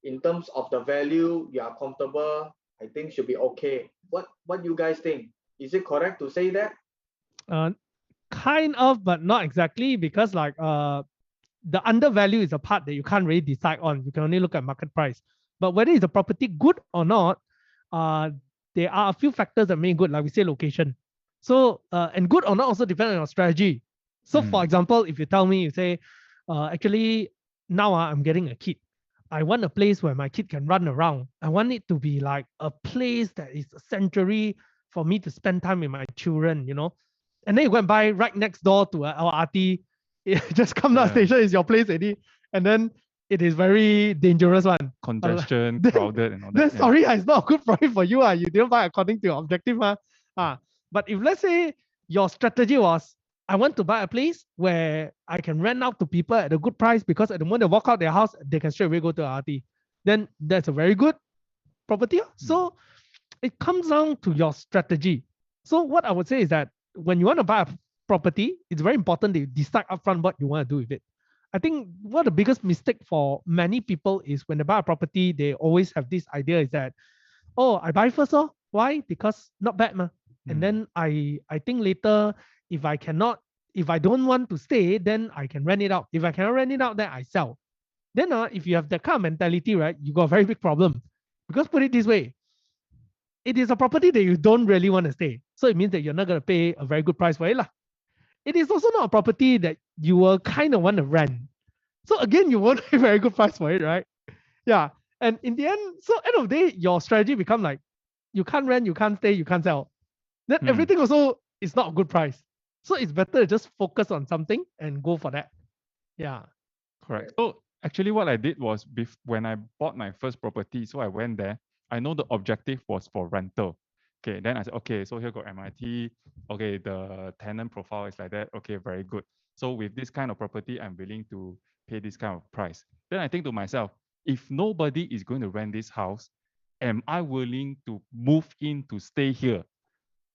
Speaker 1: in terms of the value, you are comfortable. I think should be okay. What you guys think? Is it correct to say that?
Speaker 2: Kind of, but not exactly, because like the undervalue is a part that you can't really decide on. You can only look at market price. But whether is the property good or not, there are a few factors that make good, like we say location. So and good or not also depend on your strategy. So for example, if you tell me, you say, actually now I'm getting a kid. I want a place where my kid can run around. I want it to be like a place that is a sanctuary for me to spend time with my children, And then you go and buy right next door to LRT. Just come down station is your place already. And then it is very dangerous one.
Speaker 3: Congestion, crowded and all that.
Speaker 2: Sorry, it's not a good price for you. You didn't buy according to your objective. But if let's say your strategy was, I want to buy a place where I can rent out to people at a good price, because at the moment they walk out their house, they can straight away go to LRT. Then that's a very good property. So it comes down to your strategy. So what I would say is that when you want to buy a property, it's very important that you decide upfront what you want to do with it. I think one of the biggest mistake for many people is when they buy a property, they always have this idea is that, oh, I buy first. Why? Because not bad, ma. And then I think later, if I don't want to stay, then I can rent it out. If I cannot rent it out, then I sell. Then if you have that kind of mentality, right, you got a very big problem. Because put it this way, it is a property that you don't really want to stay. So it means that you're not going to pay a very good price for it. It is also not a property that you will kind of want to rent. So again, you won't pay a very good price for it, right? Yeah. And in the end, so end of the day, your strategy become like, you can't rent, you can't stay, you can't sell. Then everything also is not a good price. So it's better to just focus on something and go for that. Yeah.
Speaker 3: Correct. So actually what I did was when I bought my first property, so I went there, I know the objective was for rental. Okay, then I said, okay, so here got MIT. Okay, the tenant profile is like that. Okay, very good. So with this kind of property, I'm willing to pay this kind of price. Then I think to myself, if nobody is going to rent this house, am I willing to move in to stay here?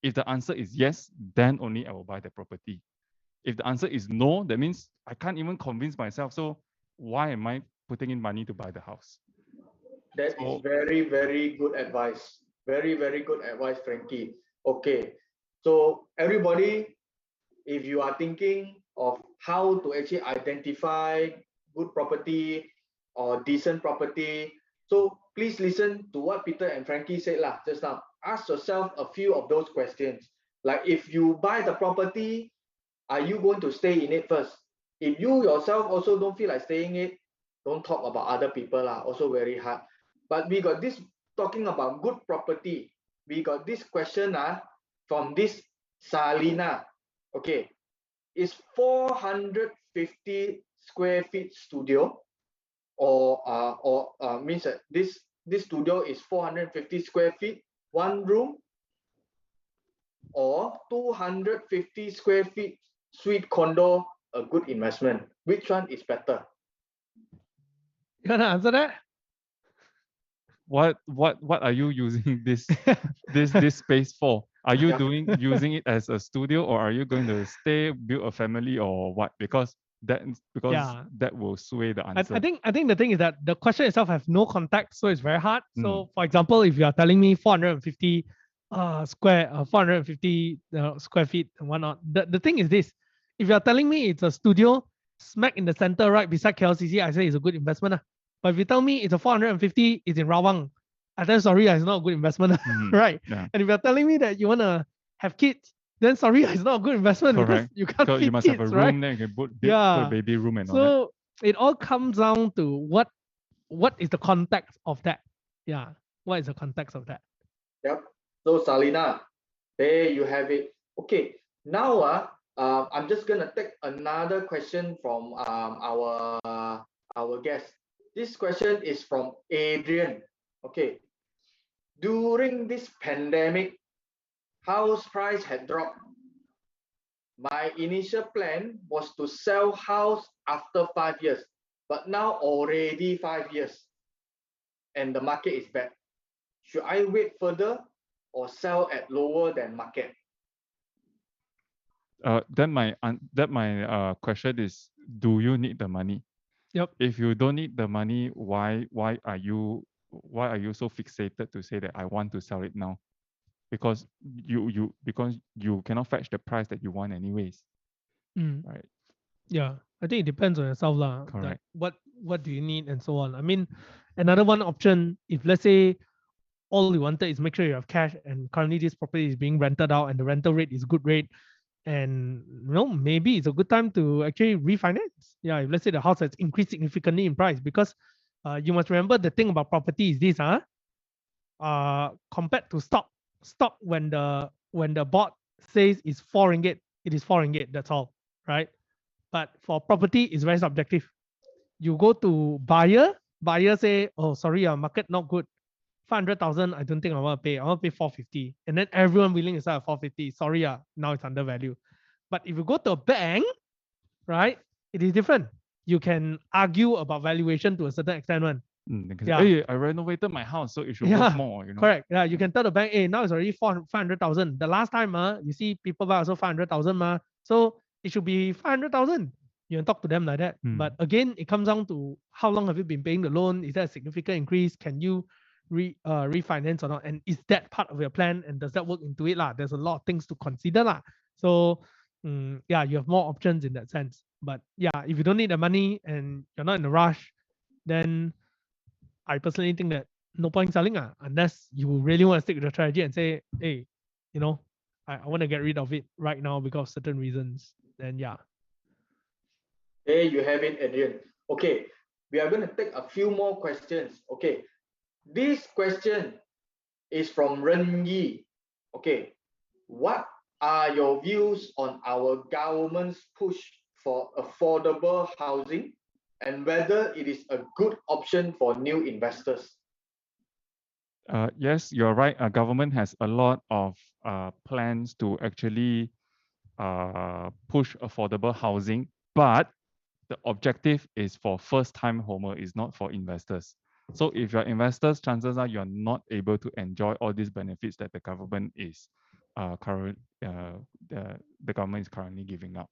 Speaker 3: If the answer is yes, then only I will buy the property. If the answer is no, that means I can't even convince myself. So why am I putting in money to buy the house?
Speaker 1: That is very, very good advice. Very, very good advice, Frankie. Okay, so everybody, if you are thinking of how to actually identify good property or decent property, so please listen to what Peter and Frankie said lah just now. Ask yourself a few of those questions. Like if you buy the property, are you going to stay in it first? If you yourself also don't feel like staying it, don't talk about other people lah. Also very hard. But we got this talking about good property. We got this question from this Salina. Okay, is 450 square feet studio, or means that this studio is 450 square feet, one room, or 250 square feet suite condo, a good investment? Which one is better?
Speaker 2: You want to answer that?
Speaker 3: What are you using this space for? Are you using it as a studio, or are you going to stay, build a family, or what? Because that will sway the answer.
Speaker 2: I think the thing is that the question itself has no context, so it's very hard. So
Speaker 3: Mm.
Speaker 2: for example, if you are telling me 450 450 square feet and whatnot, the thing is this: if you are telling me it's a studio smack in the center right beside KLCC, I say it's a good investment. But if you tell me it's a 450, it's in Rawang, I tell you, sorry, it's not a good investment, right?
Speaker 3: Yeah.
Speaker 2: And if you're telling me that you want to have kids, then sorry, it's not a good investment because
Speaker 3: Correct.
Speaker 2: you can't
Speaker 3: So
Speaker 2: feed
Speaker 3: you must
Speaker 2: kids,
Speaker 3: have a
Speaker 2: right?
Speaker 3: room, then you can put
Speaker 2: Yeah.
Speaker 3: a baby room and all that.
Speaker 2: So it all comes down to what is the context of that. Yeah. What is the context of that?
Speaker 1: Yep. So Salina, there you have it. Okay. Now I'm just gonna take another question from our guest. This question is from Adrian. Okay. During this pandemic, house price had dropped. My initial plan was to sell house after 5 years, but now already 5 years, and the market is bad. Should I wait further or sell at lower than market?
Speaker 3: Then my question is, do you need the money?
Speaker 2: Yep.
Speaker 3: If you don't need the money, why are you so fixated to say that I want to sell it now? Because you cannot fetch the price that you want anyways, right?
Speaker 2: Yeah, I think it depends on yourself lah.
Speaker 3: Correct.
Speaker 2: Like what do you need and so on. I mean, another one option, if let's say all you wanted is make sure you have cash and currently this property is being rented out and the rental rate is good rate, and maybe it's a good time to actually refinance. Yeah, if let's say the house has increased significantly in price, because you must remember the thing about property is this, compared to stock when the board says it's 4 ringgit, it is 4 ringgit, that's all, right? But for property, it's very subjective. You go to buyer say, oh, sorry, market not good. 500,000, I don't think I want to pay. I want to pay 450. And then everyone willing to sell at 450. Sorry, now it's undervalued. But if you go to a bank, right, it is different. You can argue about valuation to a certain extent.
Speaker 3: Hey, I renovated my house, so it should worth more.
Speaker 2: Correct. Yeah, you can tell the bank, hey, now it's already 500,000. The last time, you see people buy also 500,000, so it should be 500,000. You can talk to them like that. But again, it comes down to how long have you been paying the loan? Is there a significant increase? Can you refinance or not? And is that part of your plan? And does that work into it? There's a lot of things to consider. So you have more options in that sense. But yeah, if you don't need the money and you're not in a rush, then I personally think that no point selling unless you really want to stick with the strategy and say, hey, I want to get rid of it right now because of certain reasons. Then yeah.
Speaker 1: There you have it, Adrian. Okay, we are going to take a few more questions. Okay, this question is from Ren Yi. Okay, what are your views on our government's push for affordable housing and whether it is a good option for new investors?
Speaker 3: Yes, you're right. Our government has a lot of plans to actually push affordable housing, but the objective is for first-time homer, is not for investors. So if you're investors, chances are you're not able to enjoy all these benefits that the government is the government is currently giving out.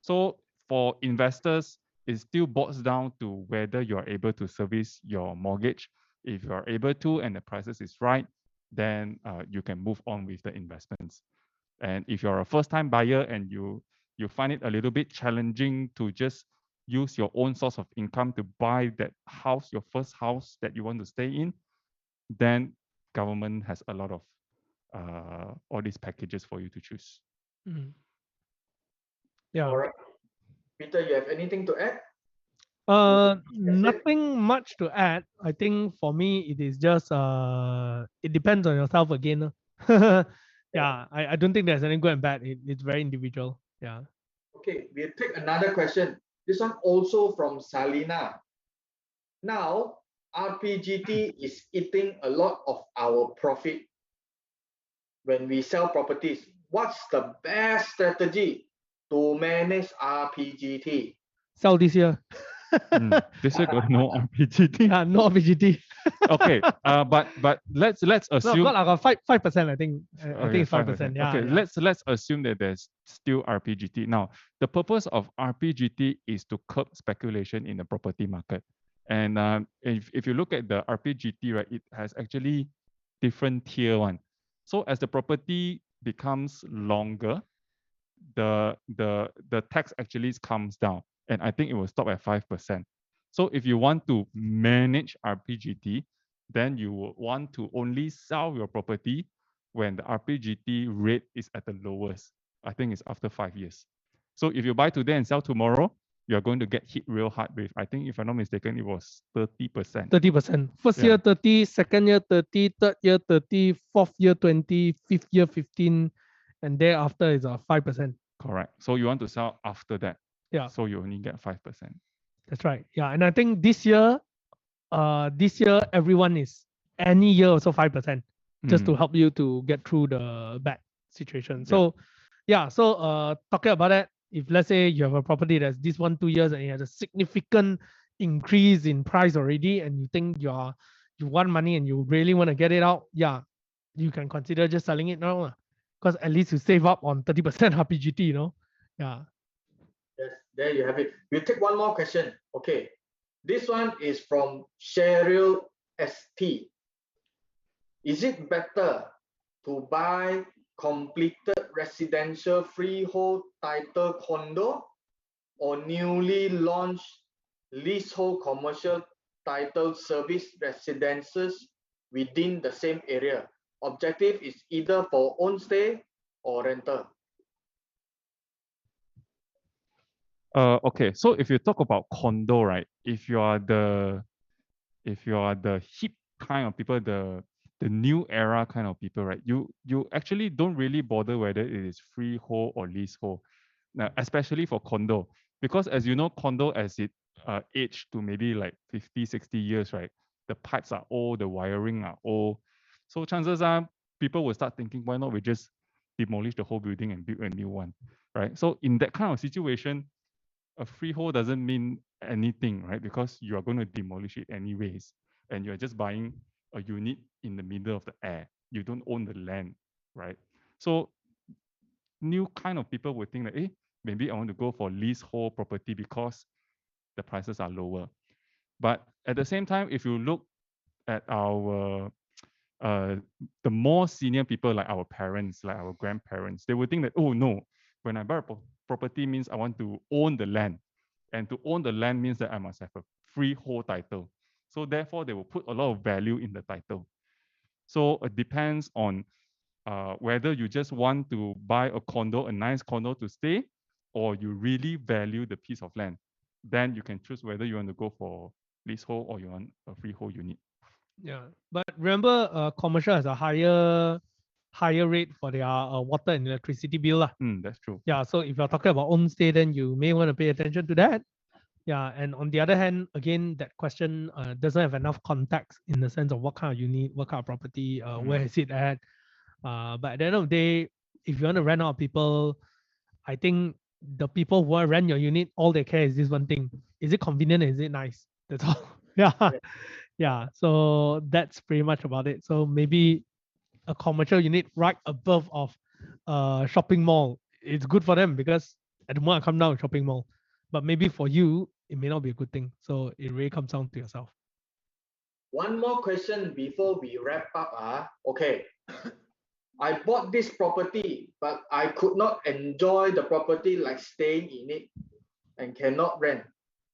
Speaker 3: So for investors, it still boils down to whether you're able to service your mortgage. If you're able to and the prices is right, then you can move on with the investments. And if you're a first-time buyer and you find it a little bit challenging to just use your own source of income to buy that house, your first house that you want to stay in, then government has a lot of all these packages for you to choose.
Speaker 2: Mm. Yeah.
Speaker 1: All right. Peter, you have anything to add?
Speaker 2: Nothing much to add. I think for me it is just it depends on yourself again. Yeah, I don't think there's any good and bad. It's very individual. Yeah.
Speaker 1: Okay, we'll take another question. This one also from Salina. Now, RPGT is eating a lot of our profit when we sell properties. What's the best strategy to manage RPGT?
Speaker 2: Sell this year.
Speaker 3: This year got no RPGT.
Speaker 2: No RPGT.
Speaker 3: Okay, but let's assume.
Speaker 2: No, got like 5%. I think. I think it's 5%. Yeah.
Speaker 3: Okay,
Speaker 2: yeah.
Speaker 3: let's assume that there's still RPGT. Now, the purpose of RPGT is to curb speculation in the property market. And if you look at the RPGT, right, it has actually different tier one. So as the property becomes longer, the tax actually comes down, and I think it will stop at 5%. So if you want to manage RPGT, then you will want to only sell your property when the RPGT rate is at the lowest. I think it's after 5 years. So if you buy today and sell tomorrow, you're going to get hit real hard with, I think if I'm not mistaken, it was 30%.
Speaker 2: 30%. First year 30, second year 30, third year 30, fourth year 20, fifth year 15, and thereafter is 5%.
Speaker 3: Correct. So you want to sell after that.
Speaker 2: Yeah.
Speaker 3: So you only get 5%.
Speaker 2: That's right. Yeah, and I think this year everyone is any year also 5%, just to help you to get through the bad situation. So talking about that, if let's say you have a property that's this 1-2 years and it has a significant increase in price already, and you think you want money and you really want to get it out, you can consider just selling it now, because at least you save up on 30% RPGT, you know. Yeah.
Speaker 1: Yes, there you have it. We'll take one more question. Okay. This one is from Cheryl ST. Is it better to buy completed residential freehold title condo or newly launched leasehold commercial title service residences within the same area? Objective is either for own stay or rental.
Speaker 3: Okay, so if you talk about condo, right? If you are the hip kind of people, the new era kind of people, right? You actually don't really bother whether it is freehold or leasehold. Now, especially for condo, because as you know, condo as it age to maybe like 50, 60 years, right? The pipes are old, the wiring are old. So chances are people will start thinking, why not we just demolish the whole building and build a new one, right? So in that kind of situation, a freehold doesn't mean anything, right? Because you are going to demolish it anyways, and you're just buying a unit in the middle of the air. You don't own the land, right? So new kind of people would think that, maybe I want to go for leasehold property because the prices are lower. But at the same time, if you look at our the more senior people, like our parents, like our grandparents, they would think that, oh no, when I buy a property means I want to own the land. And to own the land means that I must have a freehold title. So therefore, they will put a lot of value in the title. So it depends on whether you just want to buy a condo, a nice condo to stay, or you really value the piece of land. Then you can choose whether you want to go for leasehold or you want a freehold unit.
Speaker 2: Yeah, but remember, commercial has a higher rate for their water and electricity bill.
Speaker 3: That's true.
Speaker 2: Yeah, so if you're talking about home stay, then you may want to pay attention to that. Yeah, and on the other hand, again, that question doesn't have enough context in the sense of what kind of unit, what kind of property, where is it at. But at the end of the day, if you want to rent out people, I think the people who want to rent your unit, all they care is this one thing: is it convenient? Is it nice? That's all. Yeah. So that's pretty much about it. So maybe a commercial unit right above of shopping mall, it's good for them because at the moment I come down to shopping mall. But maybe for you, it may not be a good thing. So it really comes down to yourself.
Speaker 1: one more question before we wrap up. Okay. I bought this property, but I could not enjoy the property like staying in it and cannot rent.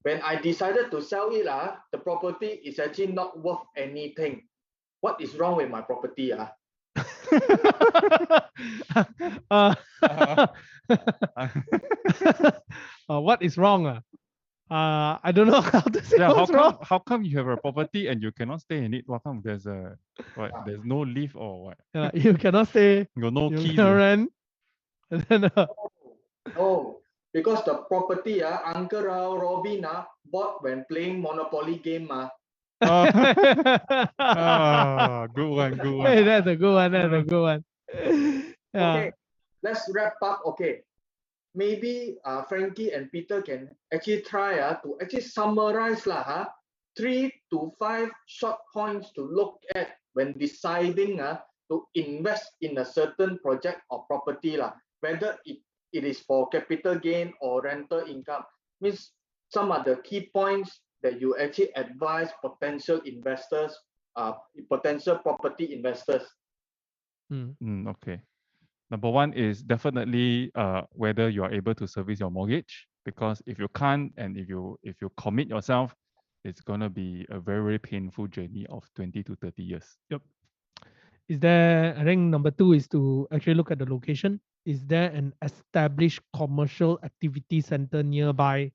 Speaker 1: When I decided to sell it, the property is actually not worth anything. What is wrong with my property?
Speaker 2: What is wrong? I don't know how to say
Speaker 3: Yeah,
Speaker 2: what's wrong.
Speaker 3: how come you have a property and you cannot stay in it? What come there's there's no leave or what?
Speaker 2: You cannot stay.
Speaker 3: You got no
Speaker 2: You
Speaker 3: keys.
Speaker 2: cannot rent. And then,
Speaker 1: Oh, because the property, Uncle Robin bought when playing Monopoly game.
Speaker 3: Good one, good one.
Speaker 2: Hey, that's a good one. That's a good one. Yeah.
Speaker 1: Okay, let's wrap up. Okay, maybe Frankie and Peter can actually try to actually summarize 3 to 5 short points to look at when deciding to invest in a certain project or property whether it is for capital gain or rental income. Means some of the key points that you actually advise potential investors, potential property investors.
Speaker 3: Okay. Number one is definitely whether you are able to service your mortgage, because if you can't and if you commit yourself, it's gonna be a very, very painful journey of 20 to 30 years.
Speaker 2: Yep. Is there, I think number 2 is to actually look at the location. Is there an established commercial activity center nearby?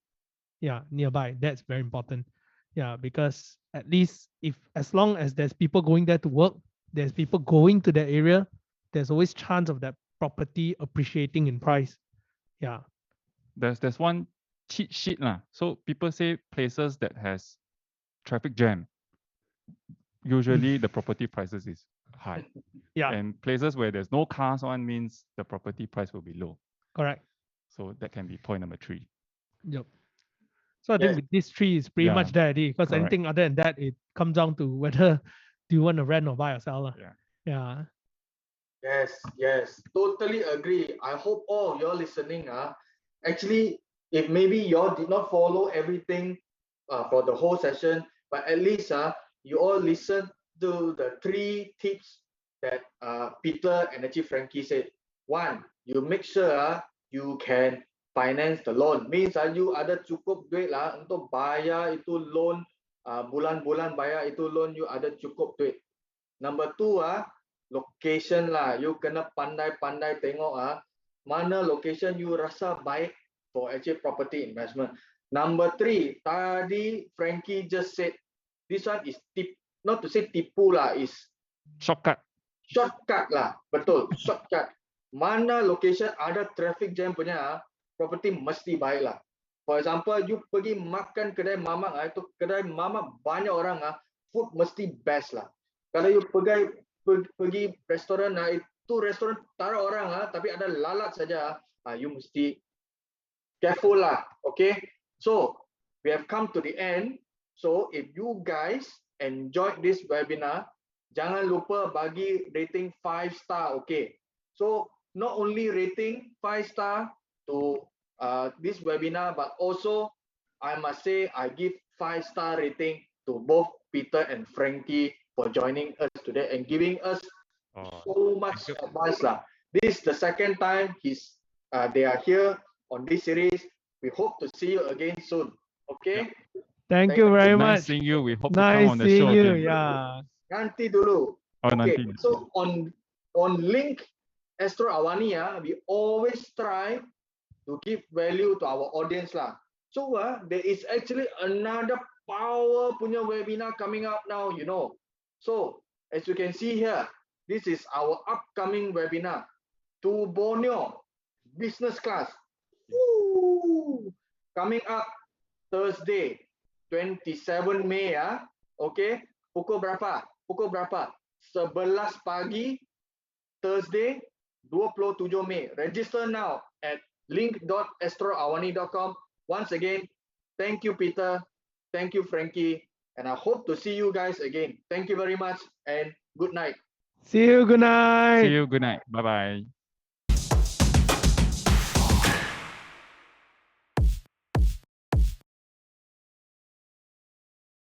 Speaker 2: Yeah, nearby. That's very important. Yeah, because at least as long as there's people going there to work, there's people going to that area, there's always chance of that property appreciating in price. Yeah.
Speaker 3: There's one cheat sheet So people say places that has traffic jam, usually the property prices is high.
Speaker 2: Yeah.
Speaker 3: And places where there's no cars on means the property price will be low.
Speaker 2: Correct.
Speaker 3: So that can be point number 3.
Speaker 2: Yep. So I think with these 3 is pretty much there, because
Speaker 3: correct.
Speaker 2: anything other than that, it comes down to whether do you want to rent or buy or sell. Yeah.
Speaker 1: Yes, totally agree. I hope all you're listening actually, if maybe y'all did not follow everything for the whole session, but at least you all listen to the 3 tips that Peter and actually Frankie said. 1, you make sure you can finance the loan. Means you ada cukup duit untuk bayar itu loan, bulan-bulan bayar itu loan, you ada cukup duit. Number 2, location you kena pandai-pandai tengok mana location you rasa baik for actually property investment. Number 3, tadi Frankie just said this one is not to say tipu is
Speaker 3: shortcut
Speaker 1: betul, shortcut. Mana location ada traffic jam punya property mesti baik For example, you pergi makan kedai mamak itu kedai mamak banyak orang food mesti best Kalau you pergi restoran itu restoran taruh orang tapi ada lalat saja, you mesti careful okay. So we have come to the end. So if you guys enjoyed this webinar, jangan lupa bagi rating 5 star. Okay, so not only rating 5 star to this webinar, but also I must say I give 5 star rating to both Peter and Frankie for joining us today and giving us so much advice This is the second time they are here on this series. We hope to see you again soon. Okay.
Speaker 2: Thank you very much.
Speaker 3: Nice seeing you. We hope
Speaker 2: nice
Speaker 3: to come on the show
Speaker 2: seeing you.
Speaker 3: again.
Speaker 2: Yeah.
Speaker 1: Nanti dulu. Okay.
Speaker 3: Nanti.
Speaker 1: So on LINC Astro AWANI we always try to give value to our audience So there is actually another power punya webinar coming up now, So as you can see here, this is our upcoming webinar to Borneo business class. Woo! Coming up Thursday 27 Mei Okay, pukul berapa? 11 pagi Thursday 27 Mei. Register now at link.astroawani.com. Once again, thank you Peter, thank you Frankie, and I hope to see you guys again. Thank you very much and good night.
Speaker 2: See you. Good night.
Speaker 3: See you. Good night. Bye bye.